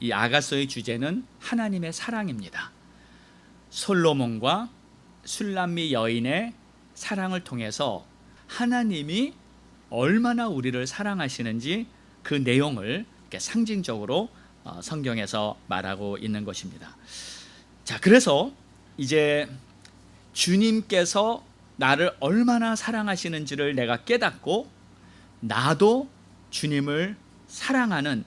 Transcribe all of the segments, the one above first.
이 아가서의 주제는 하나님의 사랑입니다. 솔로몬과 술람미 여인의 사랑을 통해서 하나님이 얼마나 우리를 사랑하시는지 그 내용을 이렇게 상징적으로 성경에서 말하고 있는 것입니다. 자, 그래서 이제 주님께서 나를 얼마나 사랑하시는지를 내가 깨닫고 나도 주님을 사랑하는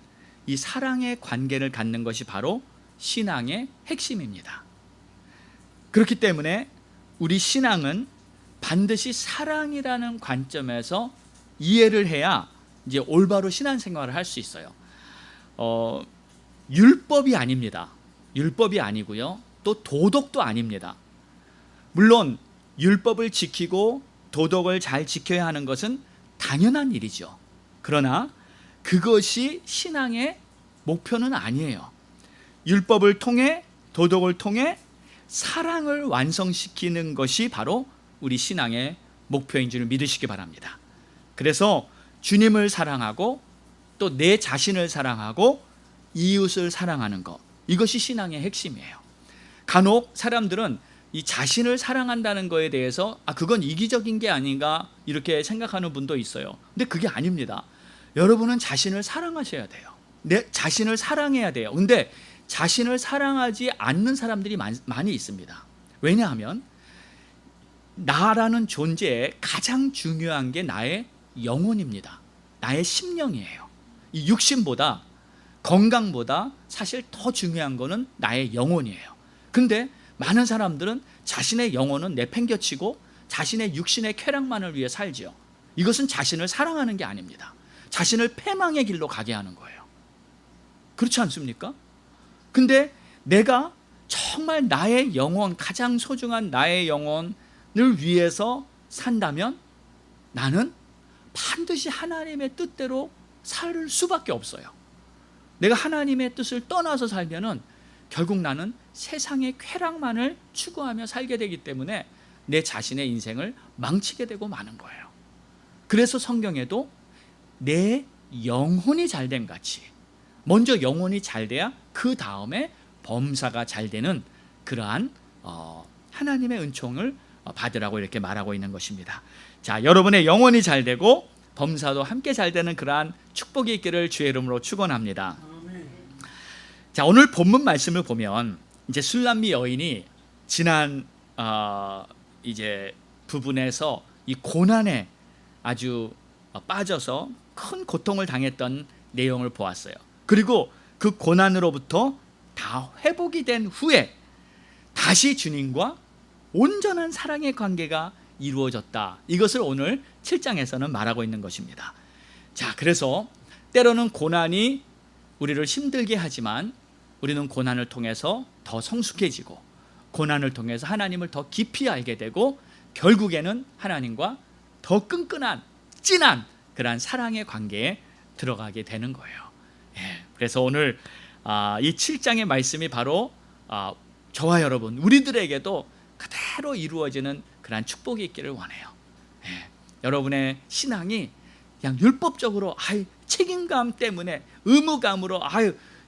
이 사랑의 관계를 갖는 것이 바로 신앙의 핵심입니다. 그렇기 때문에 우리 신앙은 반드시 사랑이라는 관점에서 이해를 해야 이제 올바로 신앙생활을 할 수 있어요. 율법이 아닙니다. 율법이 아니고요. 또 도덕도 아닙니다. 물론 율법을 지키고 도덕을 잘 지켜야 하는 것은 당연한 일이죠. 그러나 그것이 신앙의 목표는 아니에요. 율법을 통해 도덕을 통해 사랑을 완성시키는 것이 바로 우리 신앙의 목표인 줄 믿으시기 바랍니다. 그래서 주님을 사랑하고 또 내 자신을 사랑하고 이웃을 사랑하는 것, 이것이 신앙의 핵심이에요. 간혹 사람들은 이 자신을 사랑한다는 것에 대해서 그건 이기적인 게 아닌가 이렇게 생각하는 분도 있어요. 근데 그게 아닙니다. 여러분은 자신을 사랑하셔야 돼요. 내 자신을 사랑해야 돼요. 근데 자신을 사랑하지 않는 사람들이 많이 있습니다. 왜냐하면 나라는 존재에 가장 중요한 게 나의 영혼입니다. 나의 심령이에요. 이 육신보다 건강보다 사실 더 중요한 거는 나의 영혼이에요. 근데 많은 사람들은 자신의 영혼은 내팽겨치고 자신의 육신의 쾌락만을 위해 살지요. 이것은 자신을 사랑하는 게 아닙니다. 자신을 패망의 길로 가게 하는 거예요. 그렇지 않습니까? 근데 내가 정말 나의 영혼, 가장 소중한 나의 영혼을 위해서 산다면 나는 반드시 하나님의 뜻대로 살 수밖에 없어요. 내가 하나님의 뜻을 떠나서 살면은 결국 나는 세상의 쾌락만을 추구하며 살게 되기 때문에 내 자신의 인생을 망치게 되고 마는 거예요. 그래서 성경에도 내 영혼이 잘됨 같이 먼저 영혼이 잘 돼야 그 다음에 범사가 잘 되는 그러한 하나님의 은총을 받으라고 이렇게 말하고 있는 것입니다. 자, 여러분의 영혼이 잘 되고 범사도 함께 잘 되는 그러한 축복이 있기를 주의 이름으로 축원합니다. 자, 오늘 본문 말씀을 보면 이제 술람미 여인이 지난 이제 부분에서 이 고난에 아주 빠져서 큰 고통을 당했던 내용을 보았어요. 그리고 그 고난으로부터 다 회복이 된 후에 다시 주님과 온전한 사랑의 관계가 이루어졌다. 이것을 오늘 7장에서는 말하고 있는 것입니다. 자, 그래서 때로는 고난이 우리를 힘들게 하지만 우리는 고난을 통해서 더 성숙해지고 고난을 통해서 하나님을 더 깊이 알게 되고 결국에는 하나님과 더 끈끈한 진한 그러한 사랑의 관계에 들어가게 되는 거예요. 그래서 오늘 이 7장의 말씀이 바로 저와 여러분 우리들에게도 그대로 이루어지는 그러한 축복이 있기를 원해요. 여러분의 신앙이 그냥 율법적으로 책임감 때문에 의무감으로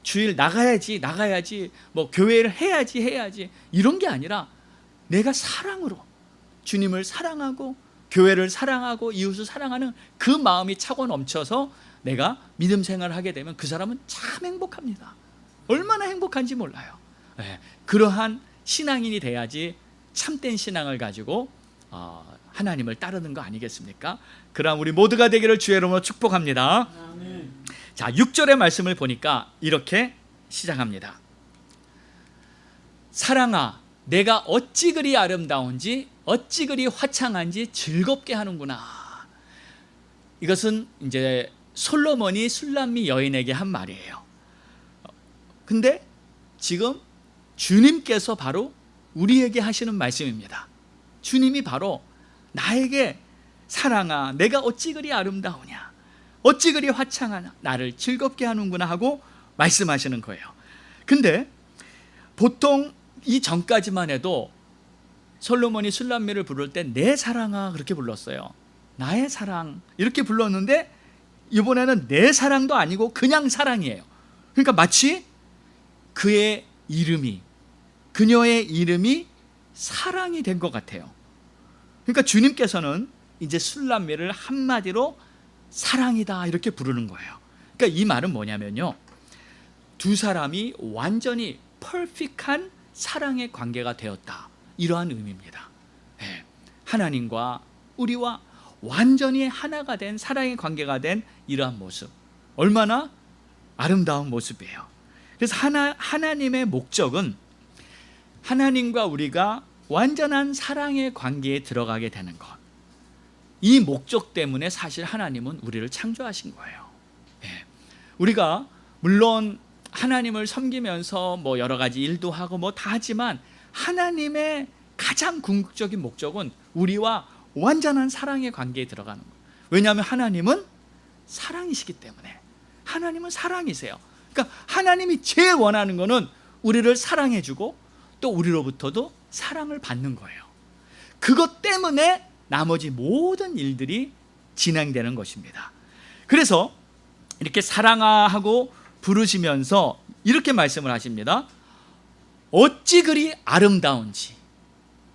주일 나가야지 뭐 교회를 해야지 이런 게 아니라 내가 사랑으로 주님을 사랑하고 교회를 사랑하고 이웃을 사랑하는 그 마음이 차고 넘쳐서 내가 믿음 생활을 하게 되면 그 사람은 참 행복합니다. 얼마나 행복한지 몰라요. 그러한 신앙인이 돼야지 참된 신앙을 가지고 하나님을 따르는 거 아니겠습니까? 그럼 우리 모두가 되기를 주의 이름으로 축복합니다. 아멘. 자, 6절의 말씀을 보니까 이렇게 시작합니다. 사랑아, 내가 어찌 그리 아름다운지 어찌 그리 화창한지 즐겁게 하는구나. 이것은 이제 솔로몬이 술람미 여인에게 한 말이에요. 근데 지금 주님께서 바로 우리에게 하시는 말씀입니다. 주님이 바로 나에게 사랑아, 내가 어찌 그리 아름다우냐, 어찌 그리 화창하냐, 나를 즐겁게 하는구나 하고 말씀하시는 거예요. 근데 보통 이 전까지만 해도 솔로몬이 술람미를 부를 때 내 사랑아 그렇게 불렀어요. 나의 사랑 이렇게 불렀는데 이번에는 내 사랑도 아니고 그냥 사랑이에요. 그러니까 마치 그녀의 이름이 사랑이 된 것 같아요. 그러니까 주님께서는 이제 술람미를 한마디로 사랑이다 이렇게 부르는 거예요. 그러니까 이 말은 뭐냐면요, 두 사람이 완전히 퍼펙트한 사랑의 관계가 되었다, 이러한 의미입니다. 하나님과 우리와 완전히 하나가 된 사랑의 관계가 된 이러한 모습, 얼마나 아름다운 모습이에요. 그래서 하나님의 목적은 하나님과 우리가 완전한 사랑의 관계에 들어가게 되는 것, 이 목적 때문에 사실 하나님은 우리를 창조하신 거예요. 우리가 물론 하나님을 섬기면서 뭐 여러 가지 일도 하고 뭐 다 하지만 하나님의 가장 궁극적인 목적은 우리와 완전한 사랑의 관계에 들어가는 거예요. 왜냐하면 하나님은 사랑이시기 때문에. 하나님은 사랑이세요. 그러니까 하나님이 제일 원하는 거는 우리를 사랑해주고 또 우리로부터도 사랑을 받는 거예요. 그것 때문에 나머지 모든 일들이 진행되는 것입니다. 그래서 이렇게 사랑하고 부르시면서 이렇게 말씀을 하십니다. 어찌 그리 아름다운지,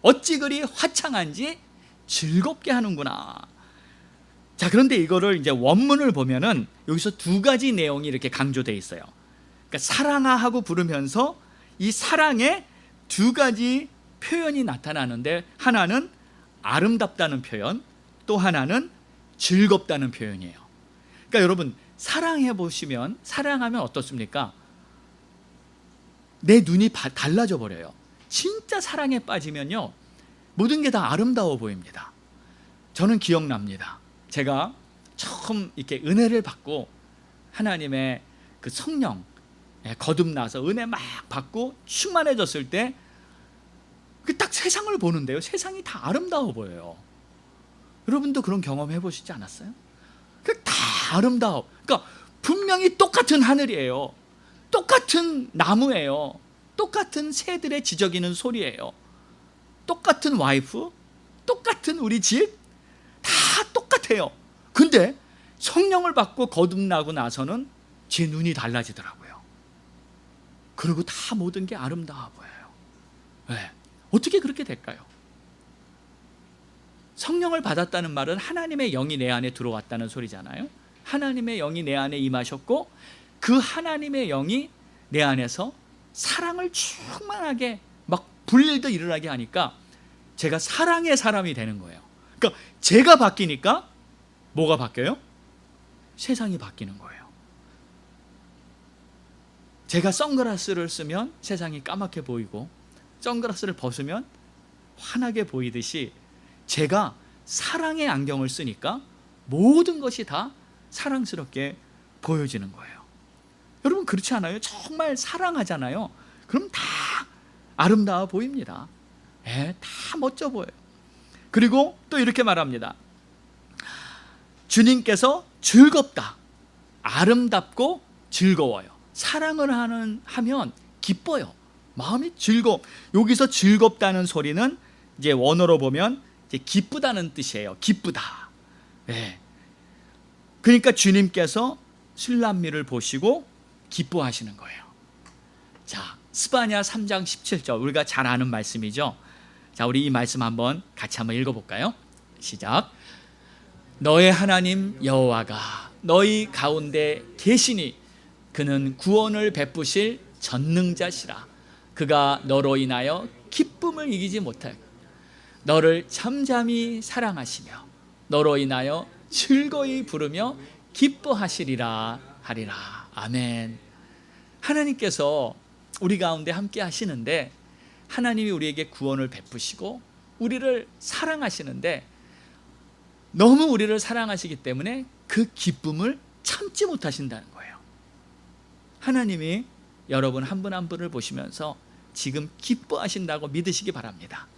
어찌 그리 화창한지 즐겁게 하는구나. 자, 그런데 이거를 이제 원문을 보면은 여기서 두 가지 내용이 이렇게 강조되어 있어요. 그러니까 사랑하고 부르면서 이 사랑에 두 가지 표현이 나타나는데, 하나는 아름답다는 표현, 또 하나는 즐겁다는 표현이에요. 그러니까 여러분, 사랑해 보시면, 사랑하면 어떻습니까? 내 눈이 달라져 버려요. 진짜 사랑에 빠지면요, 모든 게 다 아름다워 보입니다. 저는 기억납니다. 제가 처음 이렇게 은혜를 받고 하나님의 그 성령 거듭나서 은혜 막 받고 충만해졌을 때 딱 세상을 보는데요, 세상이 다 아름다워 보여요. 여러분도 그런 경험 해보시지 않았어요? 다 아름다워. 그러니까 분명히 똑같은 하늘이에요, 똑같은 나무예요, 똑같은 새들의 지저귀는 소리예요, 똑같은 와이프, 똑같은 우리 집, 다 똑같아요. 근데 성령을 받고 거듭나고 나서는 제 눈이 달라지더라고요. 그리고 다 모든 게 아름다워 보여요. 어떻게 그렇게 될까요? 성령을 받았다는 말은 하나님의 영이 내 안에 들어왔다는 소리잖아요. 하나님의 영이 내 안에 임하셨고 그 하나님의 영이 내 안에서 사랑을 충만하게 막 불일도 일어나게 하니까 제가 사랑의 사람이 되는 거예요. 그러니까 제가 바뀌니까 뭐가 바뀌어요? 세상이 바뀌는 거예요. 제가 선글라스를 쓰면 세상이 까맣게 보이고 선글라스를 벗으면 환하게 보이듯이 제가 사랑의 안경을 쓰니까 모든 것이 다 사랑스럽게 보여지는 거예요. 여러분 그렇지 않아요? 정말 사랑하잖아요. 그럼 다 아름다워 보입니다. 다 멋져 보여요. 그리고 또 이렇게 말합니다. 주님께서 즐겁다, 아름답고 즐거워요. 사랑을 하면 기뻐요. 마음이 즐거워. 여기서 즐겁다는 소리는 이제 원어로 보면 이제 기쁘다는 뜻이에요. 기쁘다. 그러니까 주님께서 술람미를 보시고 기뻐하시는 거예요. 자, 스바냐 3장 17절, 우리가 잘 아는 말씀이죠. 자, 우리 이 말씀 한번 같이 한번 읽어볼까요? 시작. 너의 하나님 여호와가 너희 가운데 계시니 그는 구원을 베푸실 전능자시라. 그가 너로 인하여 기쁨을 이기지 못하고 너를 잠잠히 사랑하시며 너로 인하여 즐거이 부르며 기뻐하시리라 하리라. 아멘. 하나님께서 우리 가운데 함께 하시는데, 하나님이 우리에게 구원을 베푸시고 우리를 사랑하시는데, 너무 우리를 사랑하시기 때문에 그 기쁨을 참지 못하신다는 거예요. 하나님이 여러분 한 분 한 분을 보시면서 지금 기뻐하신다고 믿으시기 바랍니다.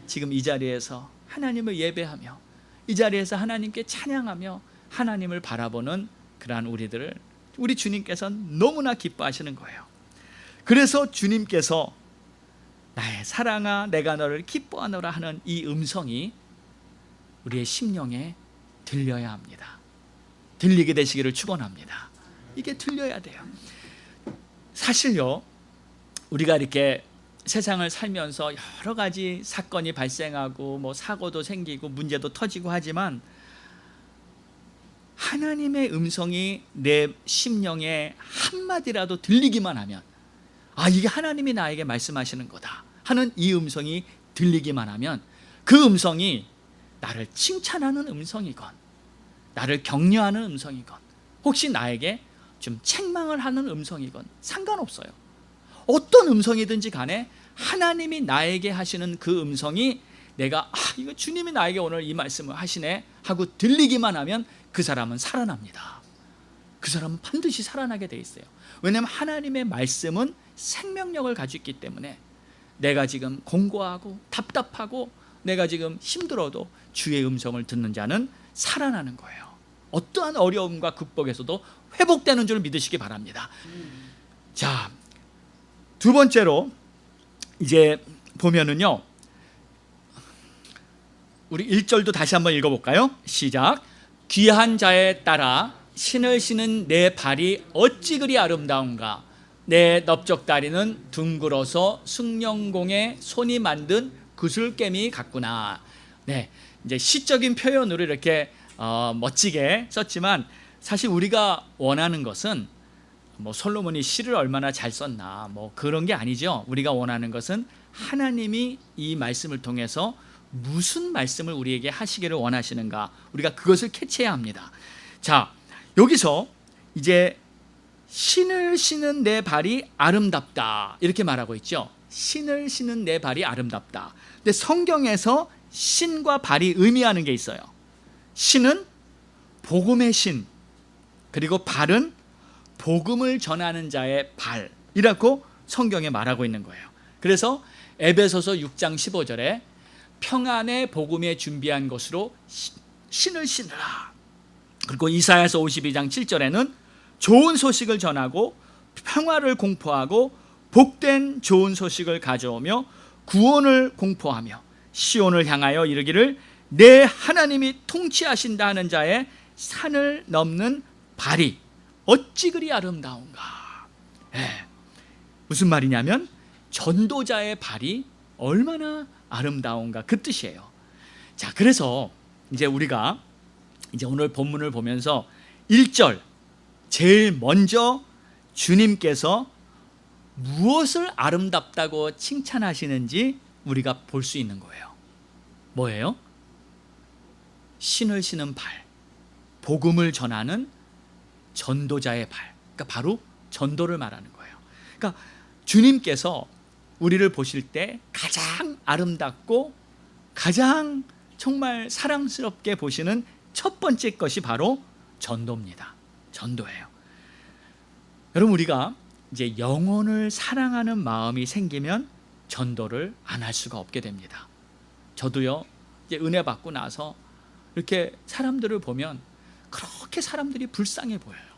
지금 이 자리에서 하나님을 예배하며 이 자리에서 하나님께 찬양하며 하나님을 바라보는 그러한 우리 주님께서 너무나 기뻐하시는 거예요. 그래서 주님께서 나의 사랑아 내가 너를 기뻐하노라 하는 이 음성이 우리의 심령에 들려야 합니다. 들리게 되시기를 축원합니다. 이게 들려야 돼요. 사실요, 우리가 이렇게 세상을 살면서 여러 가지 사건이 발생하고 뭐 사고도 생기고 문제도 터지고 하지만 하나님의 음성이 내 심령에 한마디라도 들리기만 하면, 아, 이게 하나님이 나에게 말씀하시는 거다 하는 이 음성이 들리기만 하면, 그 음성이 나를 칭찬하는 음성이건 나를 격려하는 음성이건 혹시 나에게 좀 책망을 하는 음성이건 상관없어요. 어떤 음성이든지 간에 하나님이 나에게 하시는 그 음성이 내가 이거 주님이 나에게 오늘 이 말씀을 하시네 하고 들리기만 하면 그 사람은 살아납니다. 그 사람은 반드시 살아나게 돼 있어요. 왜냐하면 하나님의 말씀은 생명력을 가지고 있기 때문에 내가 지금 공고하고 답답하고 내가 지금 힘들어도 주의 음성을 듣는 자는 살아나는 거예요. 어떠한 어려움과 극복에서도 회복되는 줄 믿으시기 바랍니다. 자, 두 번째로 이제 보면은요, 우리 1절도 다시 한번 읽어볼까요? 시작. 귀한 자에 따라 신을 신은 내 발이 어찌 그리 아름다운가. 내 넓적다리는 둥글어서 숭령공에 손이 만든 구슬개미 같구나. 네, 이제 시적인 표현으로 이렇게 멋지게 썼지만 사실 우리가 원하는 것은 뭐 솔로몬이 시를 얼마나 잘 썼나 뭐 그런 게 아니죠. 우리가 원하는 것은 하나님이 이 말씀을 통해서 무슨 말씀을 우리에게 하시기를 원하시는가, 우리가 그것을 캐치해야 합니다. 자, 여기서 이제 신을 신은 내 발이 아름답다 이렇게 말하고 있죠. 신을 신은 내 발이 아름답다. 근데 성경에서 신과 발이 의미하는 게 있어요. 신은 복음의 신, 그리고 발은 복음을 전하는 자의 발이라고 성경에 말하고 있는 거예요. 그래서 에베소서 6장 15절에 평안의 복음에 준비한 것으로 신을 신으라. 그리고 이사야서 52장 7절에는 좋은 소식을 전하고 평화를 공포하고 복된 좋은 소식을 가져오며 구원을 공포하며 시온을 향하여 이르기를 내 하나님이 통치하신다 하는 자의 산을 넘는 발이 어찌 그리 아름다운가. 무슨 말이냐면 전도자의 발이 얼마나 아름다운가 그 뜻이에요. 자, 그래서 이제 우리가 이제 오늘 본문을 보면서 1절 제일 먼저 주님께서 무엇을 아름답다고 칭찬하시는지 우리가 볼 수 있는 거예요. 뭐예요? 신을 신은 발, 복음을 전하는 전도자의 발. 그러니까 바로 전도를 말하는 거예요. 그러니까 주님께서 우리를 보실 때 가장 아름답고 가장 정말 사랑스럽게 보시는 첫 번째 것이 바로 전도입니다. 전도예요. 여러분, 우리가 이제 영혼을 사랑하는 마음이 생기면 전도를 안 할 수가 없게 됩니다. 저도요, 이제 은혜 받고 나서 이렇게 사람들을 보면 그렇게 사람들이 불쌍해 보여요.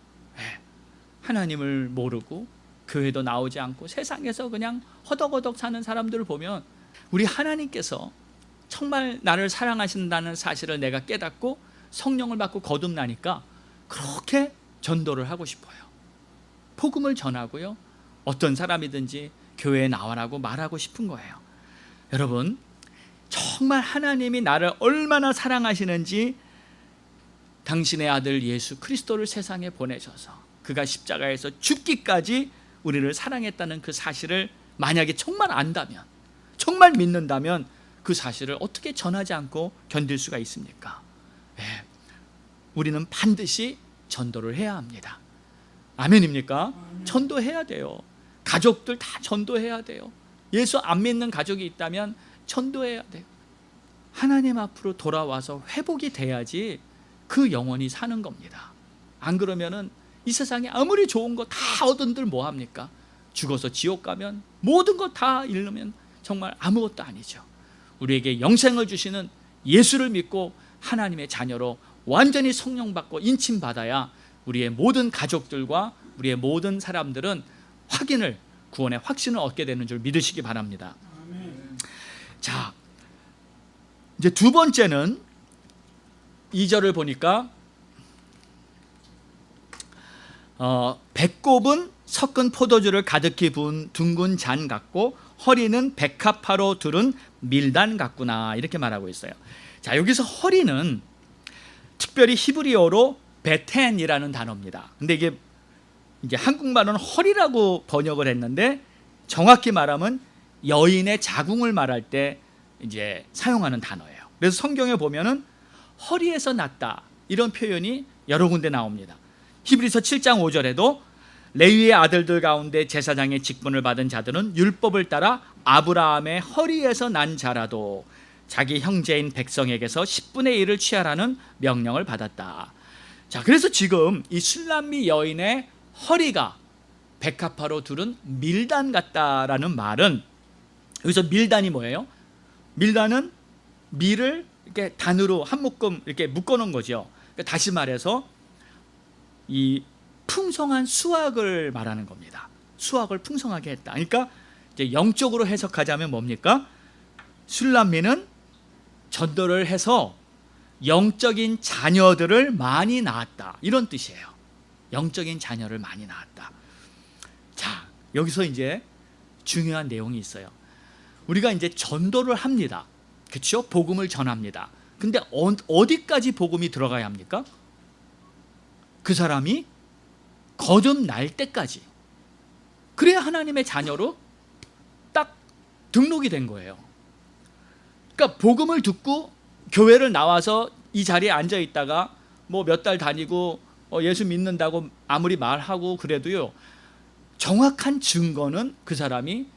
하나님을 모르고 교회도 나오지 않고 세상에서 그냥 허덕허덕 사는 사람들을 보면 우리 하나님께서 정말 나를 사랑하신다는 사실을 내가 깨닫고 성령을 받고 거듭나니까 그렇게 전도를 하고 싶어요. 복음을 전하고요, 어떤 사람이든지 교회에 나와라고 말하고 싶은 거예요. 여러분, 정말 하나님이 나를 얼마나 사랑하시는지 당신의 아들 예수 그리스도를 세상에 보내셔서 그가 십자가에서 죽기까지 우리를 사랑했다는 그 사실을 만약에 정말 안다면, 정말 믿는다면 그 사실을 어떻게 전하지 않고 견딜 수가 있습니까? 우리는 반드시 전도를 해야 합니다. 아멘입니까? 전도해야 돼요. 가족들 다 전도해야 돼요. 예수 안 믿는 가족이 있다면 전도해야 돼요. 하나님 앞으로 돌아와서 회복이 돼야지 그 영혼이 사는 겁니다. 안 그러면은 이 세상에 아무리 좋은 거 다 얻은들 뭐합니까? 죽어서 지옥 가면 모든 거 다 잃으면 정말 아무것도 아니죠. 우리에게 영생을 주시는 예수를 믿고 하나님의 자녀로 완전히 성령 받고 인침 받아야 우리의 모든 가족들과 우리의 모든 사람들은 확인을, 구원의 확신을 얻게 되는 줄 믿으시기 바랍니다. 자, 이제 두 번째는 2절을 보니까 배꼽은 섞은 포도주를 가득히 부은 둥근 잔 같고 허리는 백합화로 두른 밀단 같구나, 이렇게 말하고 있어요. 자, 여기서 허리는 특별히 히브리어로 베텐이라는 단어입니다. 근데 이게 한국말은 허리라고 번역을 했는데 정확히 말하면 여인의 자궁을 말할 때 이제 사용하는 단어예요. 그래서 성경에 보면은 허리에서 났다, 이런 표현이 여러 군데 나옵니다. 히브리서 7장 5절에도 레위의 아들들 가운데 제사장의 직분을 받은 자들은 율법을 따라 아브라함의 허리에서 난 자라도 자기 형제인 백성에게서 10분의 1을 취하라는 명령을 받았다. 자, 그래서 지금 이 술람미 여인의 허리가 백합화로 두른 밀단 같다라는 말은, 여기서 밀단이 뭐예요? 밀단은 밀을 이렇게 단으로 한 묶음 이렇게 묶어 놓은 거죠. 그러니까 다시 말해서 이 풍성한 수확을 말하는 겁니다. 수확을 풍성하게 했다. 그러니까 이제 영적으로 해석하자면 뭡니까? 술람미는 전도를 해서 영적인 자녀들을 많이 낳았다, 이런 뜻이에요. 영적인 자녀를 많이 낳았다. 자, 여기서 이제 중요한 내용이 있어요. 우리가 이제 전도를 합니다. 그렇죠? 복음을 전합니다. 근데 어디까지 복음이 들어가야 합니까? 그 사람이 거듭날 때까지. 그래야 하나님의 자녀로 딱 등록이 된 거예요. 그러니까 복음을 듣고 교회를 나와서 이 자리에 앉아 있다가 뭐 몇 달 다니고 예수 믿는다고 아무리 말하고 그래도요, 정확한 증거는 그 사람이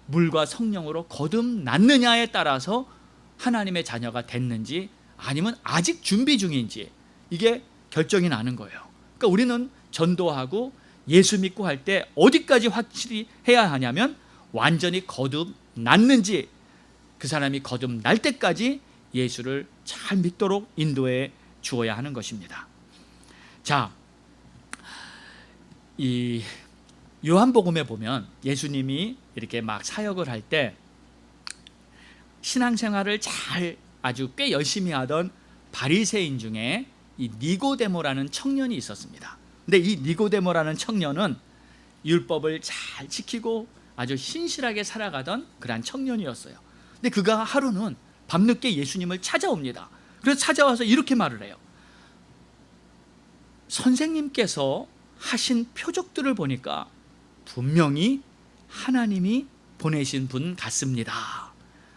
물과 성령으로 거듭났느냐에 따라서 하나님의 자녀가 됐는지 아니면 아직 준비 중인지, 이게 결정이 나는 거예요. 그러니까 우리는 전도하고 예수 믿고 할 때 어디까지 확실히 해야 하냐면 완전히 거듭났는지, 그 사람이 거듭날 때까지 예수를 잘 믿도록 인도해 주어야 하는 것입니다. 자, 이 요한복음에 보면 예수님이 이렇게 막 사역을 할 때 신앙생활을 잘 아주 꽤 열심히 하던 바리새인 중에 이 니고데모라는 청년이 있었습니다. 근데 이 니고데모라는 청년은 율법을 잘 지키고 아주 신실하게 살아가던 그러한 청년이었어요. 근데 그가 하루는 밤늦게 예수님을 찾아옵니다. 그래서 찾아와서 이렇게 말을 해요. 선생님께서 하신 표적들을 보니까 분명히 하나님이 보내신 분 같습니다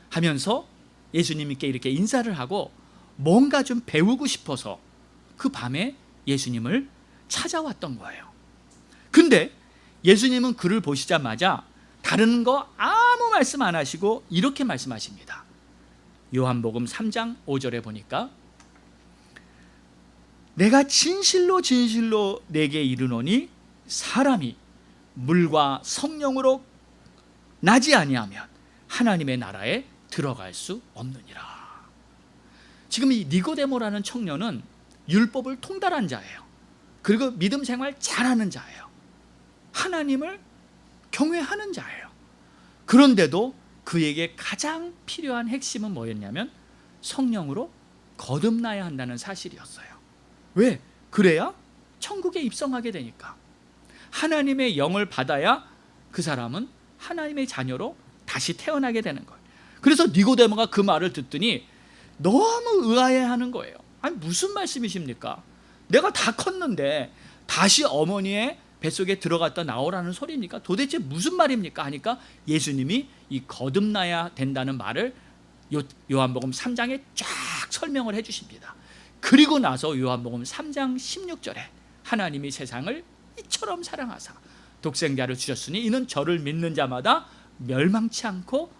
하면서 예수님께 이렇게 인사를 하고 뭔가 좀 배우고 싶어서 그 밤에 예수님을 찾아왔던 거예요. 근데 예수님은 그를 보시자마자 다른 거 아무 말씀 안 하시고 이렇게 말씀하십니다. 요한복음 3장 5절에 보니까 내가 진실로 진실로 내게 이르노니 사람이 물과 성령으로 나지 아니하면 하나님의 나라에 들어갈 수 없느니라. 지금 이 니고데모라는 청년은 율법을 통달한 자예요. 그리고 믿음 생활 잘하는 자예요. 하나님을 경외하는 자예요. 그런데도 그에게 가장 필요한 핵심은 뭐였냐면 성령으로 거듭나야 한다는 사실이었어요. 왜? 그래야 천국에 입성하게 되니까. 하나님의 영을 받아야 그 사람은 하나님의 자녀로 다시 태어나게 되는 거예요. 그래서 니고데모가 그 말을 듣더니 너무 의아해하는 거예요. 아니, 무슨 말씀이십니까? 내가 다 컸는데 다시 어머니의 뱃속에 들어갔다 나오라는 소리입니까? 도대체 무슨 말입니까? 하니까 예수님이 이 거듭나야 된다는 말을 요한복음 3장에 쫙 설명을 해 주십니다. 그리고 나서 요한복음 3장 16절에 하나님이 세상을 이처럼 사랑하사 독생자를 주셨으니 이는 저를 믿는 자마다 멸망치 않고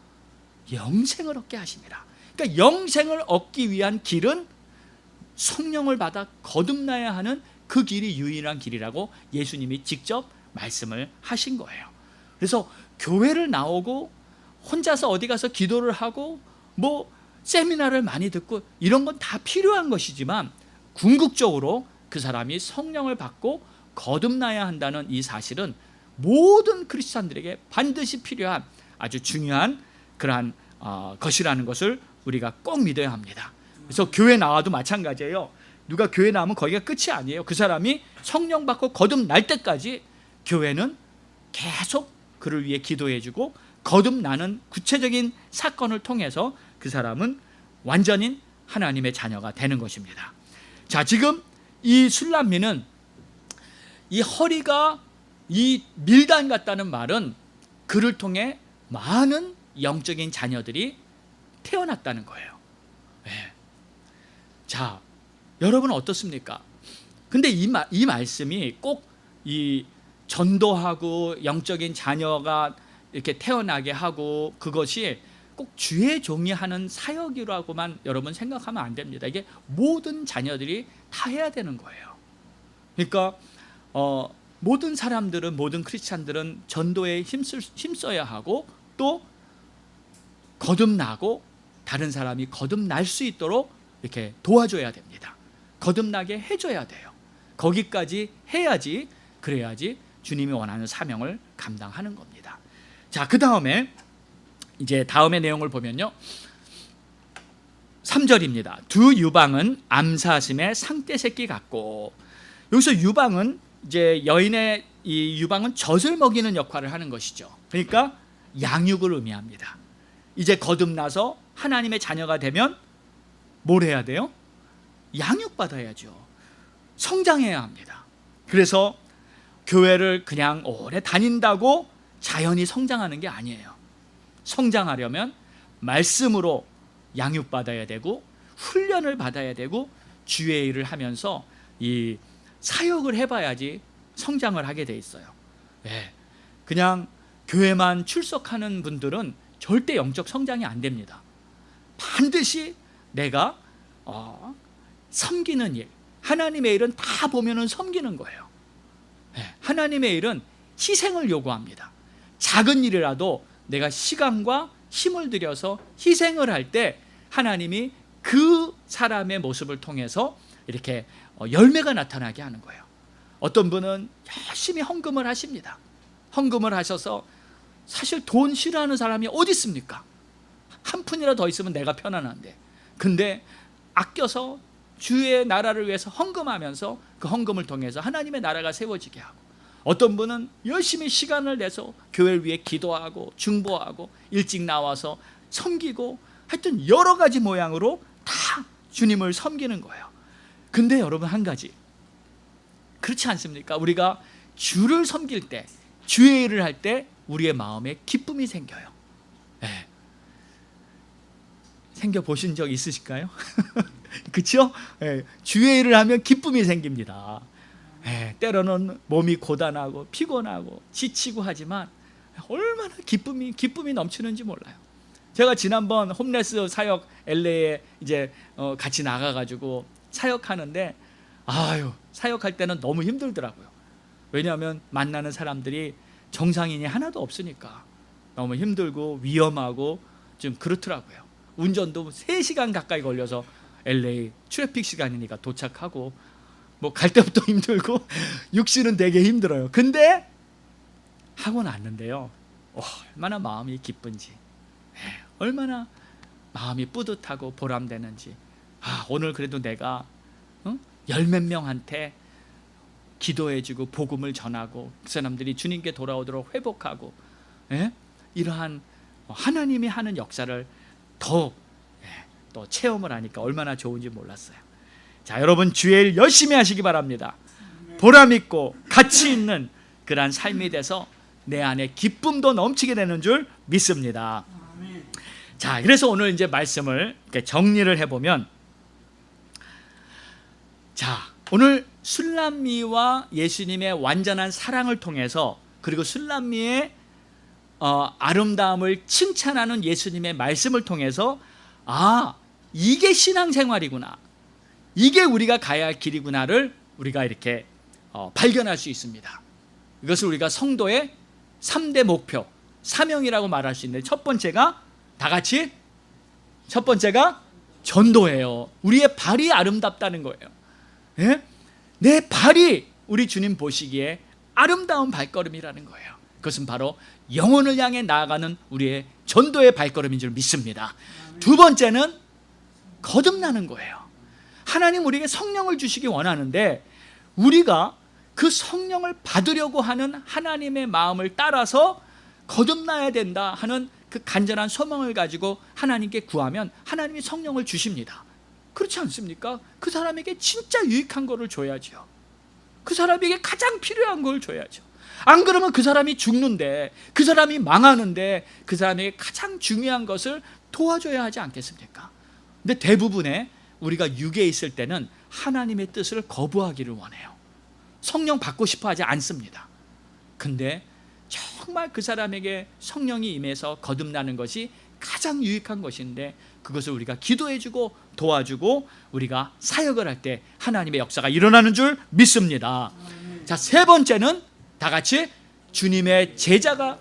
영생을 얻게 하심이라. 그러니까 영생을 얻기 위한 길은 성령을 받아 거듭나야 하는 그 길이 유일한 길이라고 예수님이 직접 말씀을 하신 거예요. 그래서 교회를 나오고 혼자서 어디 가서 기도를 하고 뭐 세미나를 많이 듣고 이런 건 다 필요한 것이지만 궁극적으로 그 사람이 성령을 받고 거듭나야 한다는 이 사실은 모든 크리스찬들에게 반드시 필요한 아주 중요한 그러한 것이라는 것을 우리가 꼭 믿어야 합니다. 그래서 교회 나와도 마찬가지예요. 누가 교회 나오면 거기가 끝이 아니에요. 그 사람이 성령 받고 거듭날 때까지 교회는 계속 그를 위해 기도해주고 거듭나는 구체적인 사건을 통해서 그 사람은 완전인 하나님의 자녀가 되는 것입니다. 자, 지금 이 술람미는 이 허리가 이 밀단 같다는 말은 그를 통해 많은 영적인 자녀들이 태어났다는 거예요. 네. 자, 여러분 어떻습니까? 근데 이 말씀이 꼭 이 전도하고 영적인 자녀가 이렇게 태어나게 하고 그것이 꼭 주의 종이 하는 사역이라고만 여러분 생각하면 안 됩니다. 이게 모든 자녀들이 다 해야 되는 거예요. 그러니까 모든 사람들은, 모든 크리스찬들은 전도에 힘써야 하고 또 거듭나고 다른 사람이 거듭날 수 있도록 이렇게 도와줘야 됩니다. 거듭나게 해줘야 돼요. 거기까지 해야지, 그래야지 주님이 원하는 사명을 감당하는 겁니다. 자, 그 다음에 이제 다음의 내용을 보면요, 3절입니다. 두 유방은 암사슴의 상대 새끼 같고, 여기서 유방은 이제 여인의 이 유방은 젖을 먹이는 역할을 하는 것이죠. 그러니까 양육을 의미합니다. 이제 거듭나서 하나님의 자녀가 되면 뭘 해야 돼요? 양육받아야죠. 성장해야 합니다. 그래서 교회를 그냥 오래 다닌다고 자연히 성장하는 게 아니에요. 성장하려면 말씀으로 양육받아야 되고 훈련을 받아야 되고 주의 일을 하면서 이 사역을 해봐야지 성장을 하게 돼 있어요. 네. 그냥 교회만 출석하는 분들은 절대 영적 성장이 안 됩니다. 반드시 내가 섬기는 일, 하나님의 일은 다 보면은 섬기는 거예요. 네. 하나님의 일은 희생을 요구합니다. 작은 일이라도 내가 시간과 힘을 들여서 희생을 할 때 하나님이 그 사람의 모습을 통해서 이렇게 열매가 나타나게 하는 거예요. 어떤 분은 열심히 헌금을 하십니다. 헌금을 하셔서 사실 돈 싫어하는 사람이 어디 있습니까? 한 푼이라도 더 있으면 내가 편안한데, 근데 아껴서 주의 나라를 위해서 헌금하면서 그 헌금을 통해서 하나님의 나라가 세워지게 하고, 어떤 분은 열심히 시간을 내서 교회를 위해 기도하고 중보하고 일찍 나와서 섬기고, 하여튼 여러 가지 모양으로 다 주님을 섬기는 거예요. 근데 여러분, 한 가지, 그렇지 않습니까? 우리가 주를 섬길 때, 주의 일을 할 때 우리의 마음에 기쁨이 생겨요. 네. 생겨보신 적 있으실까요? 그렇죠? 네. 주의 일을 하면 기쁨이 생깁니다. 네. 때로는 몸이 고단하고 피곤하고 지치고 하지만 얼마나 기쁨이 넘치는지 몰라요. 제가 지난번 홈레스 사역 LA에 이제 같이 나가가지고 사역하는데, 사역할 때는 너무 힘들더라고요. 왜냐하면 만나는 사람들이 정상인이 하나도 없으니까 너무 힘들고 위험하고 좀 그렇더라고요. 운전도 3시간 가까이 걸려서 LA 트래픽 시간이니까 도착하고, 뭐 갈 때부터 힘들고 육신은 되게 힘들어요. 근데 하고 났는데요, 얼마나 마음이 기쁜지, 얼마나 마음이 뿌듯하고 보람되는지. 오늘 그래도 내가 열 몇 명한테 기도해주고 복음을 전하고 그 사람들이 주님께 돌아오도록 회복하고, 이러한 하나님이 하는 역사를 더 또 체험을 하니까 얼마나 좋은지 몰랐어요. 자, 여러분, 주의 일 열심히 하시기 바랍니다. 보람 있고 가치 있는 그러한 삶이 돼서 내 안에 기쁨도 넘치게 되는 줄 믿습니다. 자, 그래서 오늘 이제 말씀을 이렇게 정리를 해보면, 자, 오늘 술람미와 예수님의 완전한 사랑을 통해서, 그리고 술람미의 아름다움을 칭찬하는 예수님의 말씀을 통해서, 이게 신앙생활이구나, 이게 우리가 가야 할 길이구나를 우리가 이렇게 발견할 수 있습니다. 이것을 우리가 성도의 3대 목표, 사명이라고 말할 수 있는데, 첫 번째가 다 같이, 첫 번째가 전도예요. 우리의 발이 아름답다는 거예요. 내 발이 우리 주님 보시기에 아름다운 발걸음이라는 거예요. 그것은 바로 영혼을 향해 나아가는 우리의 전도의 발걸음인 줄 믿습니다. 두 번째는 거듭나는 거예요. 하나님 우리에게 성령을 주시기 원하는데 우리가 그 성령을 받으려고 하는 하나님의 마음을 따라서 거듭나야 된다 하는 그 간절한 소망을 가지고 하나님께 구하면 하나님이 성령을 주십니다. 그렇지 않습니까? 그 사람에게 진짜 유익한 거를 줘야죠. 그 사람에게 가장 필요한 걸 줘야죠. 안 그러면 그 사람이 죽는데, 그 사람이 망하는데 그 사람에게 가장 중요한 것을 도와줘야 하지 않겠습니까? 근데 대부분의 우리가 육에 있을 때는 하나님의 뜻을 거부하기를 원해요. 성령 받고 싶어 하지 않습니다. 근데 정말 그 사람에게 성령이 임해서 거듭나는 것이 가장 유익한 것인데 그것을 우리가 기도해주고 도와주고 우리가 사역을 할 때 하나님의 역사가 일어나는 줄 믿습니다. 자, 세 번째는 다 같이 주님의 제자가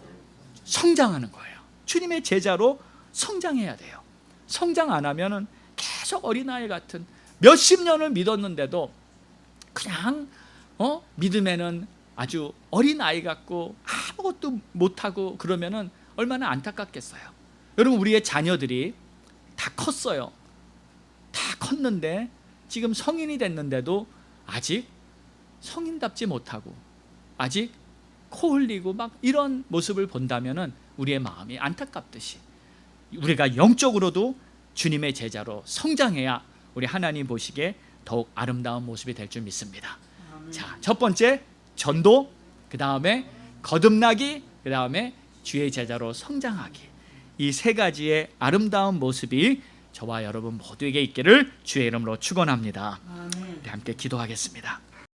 성장하는 거예요. 주님의 제자로 성장해야 돼요. 성장 안 하면은 계속 어린아이 같은 몇십 년을 믿었는데도 그냥 믿음에는 아주 어린아이 같고 아무것도 못하고 그러면은 얼마나 안타깝겠어요. 여러분, 우리의 자녀들이 다 컸어요. 다 컸는데 지금 성인이 됐는데도 아직 성인답지 못하고 아직 코 흘리고 막 이런 모습을 본다면은 우리의 마음이 안타깝듯이 우리가 영적으로도 주님의 제자로 성장해야 우리 하나님 보시기에 더욱 아름다운 모습이 될 줄 믿습니다. 자, 첫 번째 전도, 그 다음에 거듭나기, 그 다음에 주의 제자로 성장하기. 이 세 가지의 아름다운 모습이 저와 여러분 모두에게 있기를 주의 이름으로 축원합니다. 함께 기도하겠습니다.